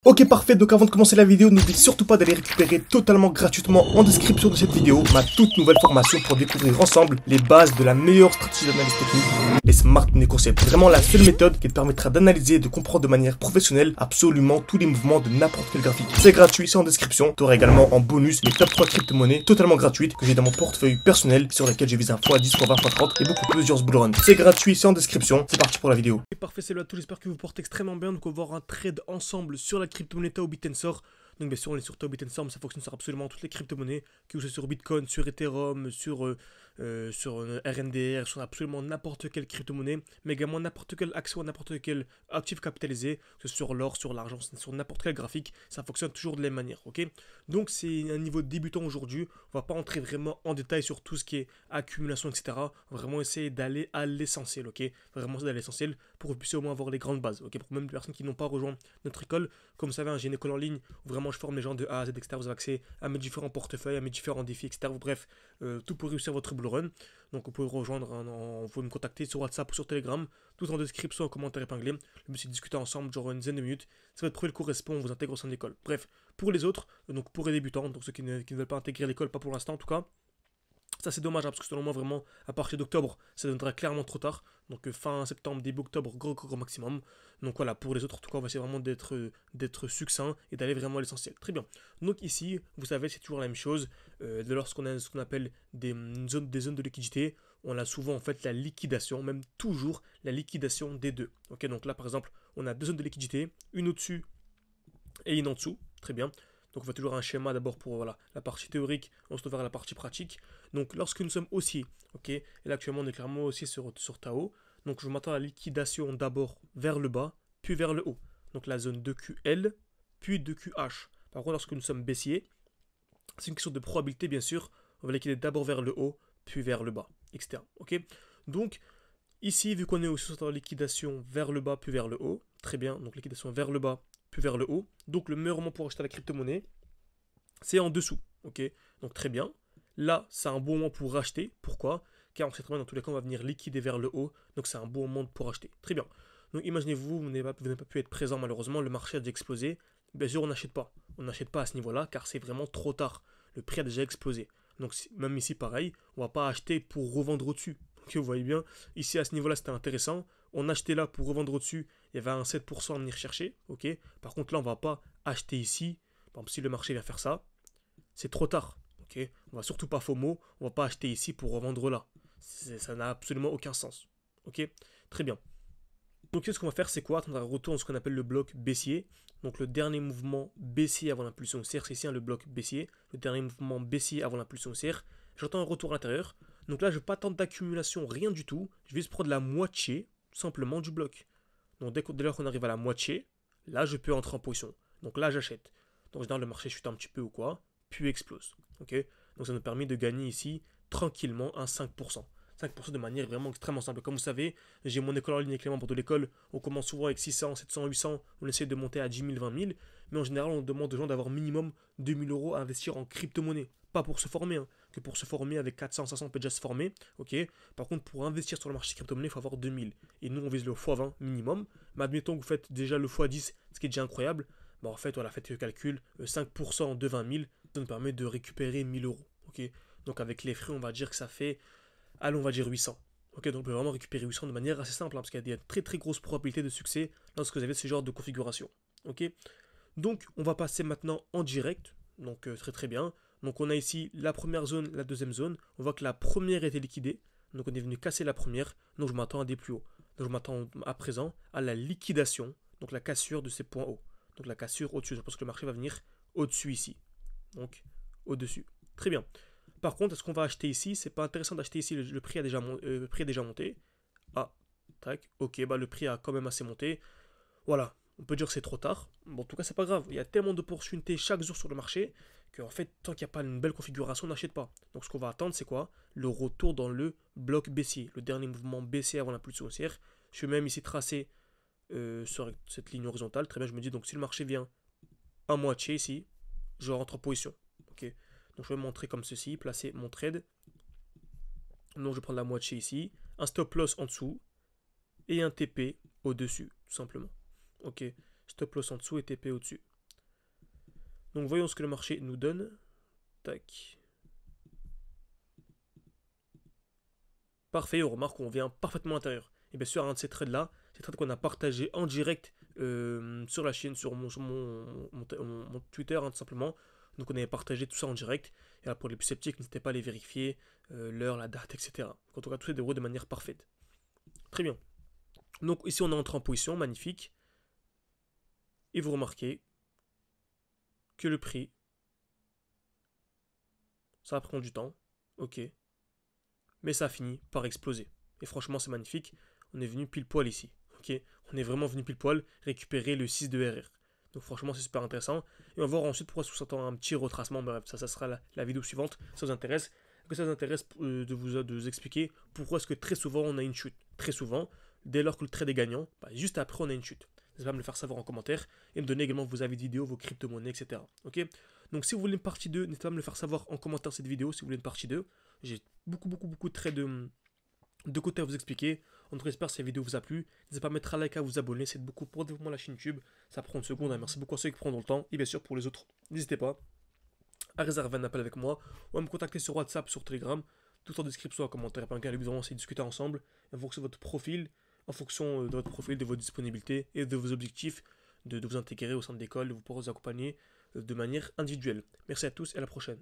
Ok parfait, donc avant de commencer la vidéo, n'oublie surtout pas d'aller récupérer totalement gratuitement en description de cette vidéo ma toute nouvelle formation pour découvrir ensemble les bases de la meilleure stratégie d'analyse technique, les Smart Money Concepts. Vraiment la seule méthode qui te permettra d'analyser et de comprendre de manière professionnelle absolument tous les mouvements de n'importe quel graphique. C'est gratuit, c'est en description. Tu auras également en bonus les top 3 crypto-monnaies totalement gratuites que j'ai dans mon portefeuille personnel sur lesquelles je vise un x10, x20, x30 et beaucoup plusieurs bull runs. C'est gratuit, c'est en description. C'est parti pour la vidéo. Et parfait, salut à tous, j'espère que vous portez extrêmement bien. Donc on va voir un trade ensemble sur la crypto-monnaie Tao Bitensor. Donc bien sûr on est sur Tao Bitensor, mais ça fonctionne sur absolument toutes les crypto-monnaies, que ce soit sur Bitcoin, sur Ethereum, sur RNDR, sur absolument n'importe quelle crypto-monnaie, mais également n'importe quelle action, n'importe quel actif capitalisé, que ce soit sur l'or, sur l'argent, sur n'importe quel graphique, ça fonctionne toujours de la même manière, ok. Donc c'est un niveau débutant aujourd'hui, on va pas entrer vraiment en détail sur tout ce qui est accumulation, etc. On va vraiment essayer d'aller à l'essentiel, ok. Vraiment d'aller à l'essentiel pour que vous puissiez au moins avoir les grandes bases, ok. Pour même les personnes qui n'ont pas rejoint notre école, comme vous savez, j'ai une école en ligne où vraiment je forme les gens de A à Z, etc. Vous avez accès à mes différents portefeuilles, à mes différents défis, etc. Bref, tout pour réussir votre bull run. Donc vous pouvez rejoindre, vous pouvez me contacter sur WhatsApp ou sur Telegram, tout en description, en commentaire épinglé. Le but c'est de discuter ensemble, genre une dizaine de minutes. Si votre profil correspond, on vous intègre au sein de l'école. Bref, pour les autres, donc pour les débutants, donc ceux qui ne veulent pas intégrer l'école, pas pour l'instant en tout cas. Ça c'est dommage, hein, parce que selon moi vraiment à partir d'octobre ça deviendra clairement trop tard. Donc fin septembre, début octobre, gros maximum. Donc voilà, pour les autres en tout cas on va essayer vraiment d'être succinct et d'aller vraiment à l'essentiel. Très bien. Donc ici, vous savez c'est toujours la même chose. Lorsqu'on a ce qu'on appelle des zones de liquidité, on a souvent en fait la liquidation, même toujours la liquidation des deux. Ok, donc là par exemple on a deux zones de liquidité, une au-dessus et une en dessous. Très bien. Donc on fait toujours un schéma d'abord pour voilà, la partie théorique, ensuite vers la partie pratique. Donc lorsque nous sommes haussiers, ok, et là actuellement on est clairement haussier sur Tao, donc je m'attends à la liquidation d'abord vers le bas, puis vers le haut. Donc la zone de QL, puis de QH. Par contre lorsque nous sommes baissiers, c'est une question de probabilité bien sûr, on va liquider d'abord vers le haut, puis vers le bas, etc. Ok, donc ici vu qu'on est aussi sur la liquidation vers le bas, puis vers le haut, très bien, donc liquidation vers le bas, puis vers le haut. Donc le meilleur moment pour acheter la crypto-monnaie, c'est en dessous. Ok, donc très bien. Là, c'est un bon moment pour racheter. Pourquoi? Car on sait très bien, dans tous les cas, on va venir liquider vers le haut. Donc c'est un bon moment pour acheter. Très bien. Donc imaginez-vous, vous n'avez pas pu être présent malheureusement, le marché a déjà explosé. Bien sûr, on n'achète pas. On n'achète pas à ce niveau-là car c'est vraiment trop tard. Le prix a déjà explosé. Donc même ici, pareil, on ne va pas acheter pour revendre au-dessus. Ok, vous voyez bien, ici à ce niveau-là, c'était intéressant. On achetait là pour revendre au-dessus, il y avait un 7% à venir chercher. Ok. Par contre, là, on ne va pas acheter ici. Par exemple, si le marché vient faire ça, c'est trop tard. Ok. On va surtout pas FOMO, on va pas acheter ici pour revendre là. Ça n'a absolument aucun sens. Ok. Très bien. Donc ce qu'on va faire, c'est quoi? On va retourner ce qu'on appelle le bloc baissier. Donc le dernier mouvement baissier avant l'impulsion haussière, c'est ici le bloc baissier. Le dernier mouvement baissier avant l'impulsion haussière. J'attends un retour à l'intérieur. Donc là, je ne vais pas attendre d'accumulation, rien du tout. Je vais juste prendre la moitié, simplement, du bloc. Donc dès lors qu'on arrive à la moitié, là, je peux entrer en position. Donc là, j'achète. Donc en général, le marché chute un petit peu ou quoi, puis explose. Ok. Donc ça nous permet de gagner ici tranquillement un 5%. 5% de manière vraiment extrêmement simple. Comme vous savez, j'ai mon école en ligne avec les membres de l'école. On commence souvent avec 600, 700, 800. On essaie de monter à 10 000, 20 000. Mais en général, on demande aux gens d'avoir minimum 2 000 euros à investir en crypto-monnaie. Pas pour se former, hein, que pour se former avec 400, 500, on peut déjà se former. Ok. Par contre, pour investir sur le marché crypto-monnaie, il faut avoir 2 000. Et nous, on vise le x20 minimum. Mais admettons que vous faites déjà le x10, ce qui est déjà incroyable. Bah en fait, voilà, faites le calcul. 5% de 20 000, ça nous permet de récupérer 1 000 euros. Ok. Donc avec les frais, on va dire que ça fait, allez, on va dire 800. Ok, donc on peut vraiment récupérer 800 de manière assez simple, hein, parce qu'il y a des très grosses probabilités de succès lorsque vous avez ce genre de configuration. Ok, donc on va passer maintenant en direct, donc très bien. Donc on a ici la première zone, la deuxième zone. On voit que la première était liquidée, donc on est venu casser la première, donc je m'attends à des plus hauts. Donc je m'attends à présent à la liquidation, donc la cassure de ces points hauts. Donc la cassure au-dessus, je pense que le marché va venir au-dessus ici, donc au-dessus. Très bien. Par contre, est-ce qu'on va acheter ici? C'est pas intéressant d'acheter ici, le prix a déjà, monté. Ah, tac, ok, bah le prix a quand même assez monté. Voilà, on peut dire que c'est trop tard. Bon, en tout cas, c'est pas grave. Il y a tellement d'opportunités chaque jour sur le marché qu'en fait, tant qu'il n'y a pas une belle configuration, on n'achète pas. Donc, ce qu'on va attendre, c'est quoi? Le retour dans le bloc baissier, le dernier mouvement baissier avant l'impulsion haussière. Je vais même ici tracer sur cette ligne horizontale. Très bien, je me dis donc si le marché vient à moitié ici, je rentre en position. Ok. Donc je vais montrer comme ceci, placer mon trade. Donc je vais prendre la moitié ici, un stop loss en dessous et un TP au-dessus, tout simplement. Ok, stop loss en dessous et TP au-dessus. Donc voyons ce que le marché nous donne. Tac. Parfait, on remarque qu'on vient parfaitement à l'intérieur. Et bien sûr, un de ces trades-là, ces trades qu'on a partagé en direct sur la chaîne, sur mon Twitter, hein, tout simplement. Donc on avait partagé tout ça en direct. Et là, pour les plus sceptiques, n'hésitez pas à les vérifier, l'heure, la date, etc. En tout cas, tout se déroule de manière parfaite. Très bien. Donc ici, on est entré en position, magnifique. Et vous remarquez que le prix, ça va prendre du temps, ok. Mais ça a fini par exploser. Et franchement, c'est magnifique. On est venu pile poil ici. Ok, on est vraiment venu pile poil récupérer le 6 de RR. Donc franchement, c'est super intéressant. Et on va voir ensuite pourquoi ça s'attend un petit retracement. Bref, ça sera la vidéo suivante. Ça vous intéresse. Que ça vous intéresse de vous expliquer pourquoi est-ce que très souvent on a une chute. Très souvent, dès lors que le trade est gagnant, bah, juste après on a une chute. N'hésitez pas à me le faire savoir en commentaire et me donner également vos avis de vidéo, vos crypto-monnaies, etc. Ok. Donc si vous voulez une partie 2, n'hésitez pas à me le faire savoir en commentaire cette vidéo si vous voulez une partie 2. J'ai beaucoup de traits de côté à vous expliquer. En tout cas, j'espère que cette vidéo vous a plu. N'hésitez pas à mettre un like, à vous abonner, c'est beaucoup pour développer la chaîne YouTube. Ça prend une seconde, hein. Merci beaucoup à ceux qui prendront le temps. Et bien sûr, pour les autres, n'hésitez pas à réserver un appel avec moi ou à me contacter sur WhatsApp, sur Telegram. Tout en description, en commentaire. Le but vraiment, c'est de discuter ensemble en fonction de votre profil, en fonction de votre profil, de votre disponibilité et de vos objectifs, de vous intégrer au sein de l'école, de vous pouvoir vous accompagner de manière individuelle. Merci à tous et à la prochaine.